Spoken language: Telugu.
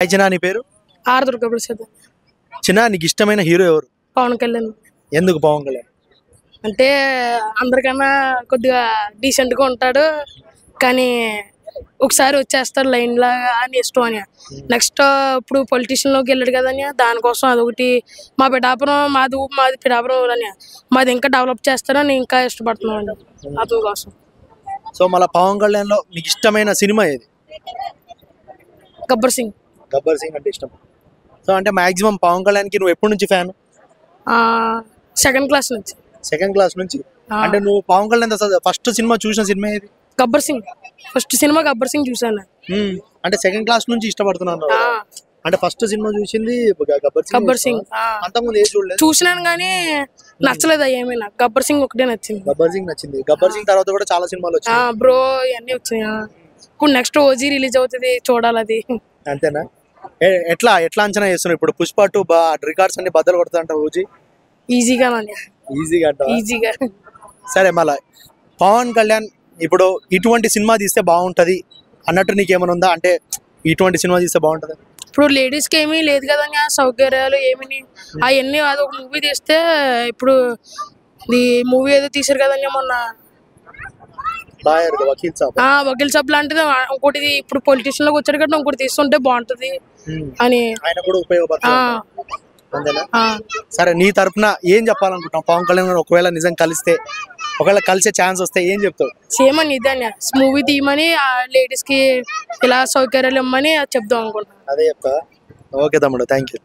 హాయ్ చిన్న, నీ పేరు? ఆర్ దుర్గా ప్రసాద్. చిన్న, నీకు ఇష్టమైన హీరో ఎవరు? పవన్ కళ్యాణ్. ఎందుకు పవన్ కళ్యాణ్? అంటే అందరికన్నా కొద్దిగా డీసెంట్గా ఉంటాడు, కానీ ఒకసారి వచ్చేస్తాడు లైన్ లాగా అని ఇష్టం అని. నెక్స్ట్ ఇప్పుడు పొలిటీషియన్లోకి వెళ్ళాడు కదని దానికోసం అదొకటి. మా పిఠాపురం మాది పిఠాపురం అని మాది ఇంకా డెవలప్ చేస్తారని ఇంకా ఇష్టపడుతున్నాం అండి అతని కోసం. సో మళ్ళీ పవన్ కళ్యాణ్లో నీకు ఇష్టమైన సినిమా ఏది? గబ్బర్ సింగ్. గబ్బర్ సింగ్ అంటే ఇష్టం. సో అంటే మాక్సిమం పవన్ కళ్యాణ్కి నువ్వు ఎప్పటి నుంచి ఫ్యాన్? సెకండ్ క్లాస్ నుంచి. సెకండ్ క్లాస్ నుంచి. అంటే నువ్వు పవన్ కళ్యాణ్ ఫస్ట్ సినిమా చూసిన సినిమా ఏది? గబ్బర్ సింగ్. ఫస్ట్ సినిమా గబ్బర్ సింగ్ చూసాను. అంటే సెకండ్ క్లాస్ నుంచి ఇష్టపడుతున్నాను. అంటే ఫస్ట్ సినిమా చూసింది గబ్బర్ సింగ్. అంతకుముందు ఏది చూడలేదు? చూసినాను కానీ నచ్చలేదు ఏమైనా. గబ్బర్ సింగ్ ఒకటే నచ్చింది. గబ్బర్ సింగ్ నచ్చింది. గబ్బర్ సింగ్ తర్వాత కూడా చాలా సినిమాలు వచ్చాయి. బ్రో ఇవన్నీ వచ్చినాయి. ఇప్పుడు నెక్స్ట్ ఓజీ రిలీజ్ అవుతుంది, చూడాలి అది. అంతేనా? ఎట్లా అంచనా చేస్తున్నావు ఇప్పుడు? పుష్ప 2 రికార్డ్స్ అన్ని బద్దలు కొడుతుంట ఓజీ. ఈజీగా ఈజీగా. సరే, మళ్ళా పవన్ కళ్యాణ్ ఇప్పుడు ఇటువంటి సినిమా తీస్తే బాగుంటది అన్నట్టు నీకేమైనా ఉందా? అంటే ఇటువంటి సినిమా తీస్తే బాగుంటది. ఇప్పుడు లేడీస్కి ఏమీ లేదు కదన్నా సౌకర్యాలు ఏమీ. అవన్నీ అది ఒక మూవీ తీస్తే, ఇప్పుడు ఈ మూవీ ఏదో తీసారు కదన్నా మొన్న వకీల్ సాబ్ లాంటిది ఇంకోటి. ఇప్పుడు పొలిటీషియన్ లోకి వచ్చాడు కదా, ఇంకోటి తీస్తుంటే బాగుంటది అని ఆయన కూడా ఉపయోగపడుతుంది. సరే, నీ తరపున ఏం చెప్పాలనుకుంటాం? పవన్ కళ్యాణ్ గారు ఒకవేళ నిజం ఒకవేళ కలిసే ఛాన్స్ వస్తే ఏం చెప్తావు? సేమ్ అని ఇదే మూవీ తీయమని, లేడీస్ కి ఇలా సౌకర్యాలు ఇవ్వమని చెప్దాం అనుకుంటున్నాను. అదే చెప్తా. ఓకే తమ్ముడు, థ్యాంక్ యూ.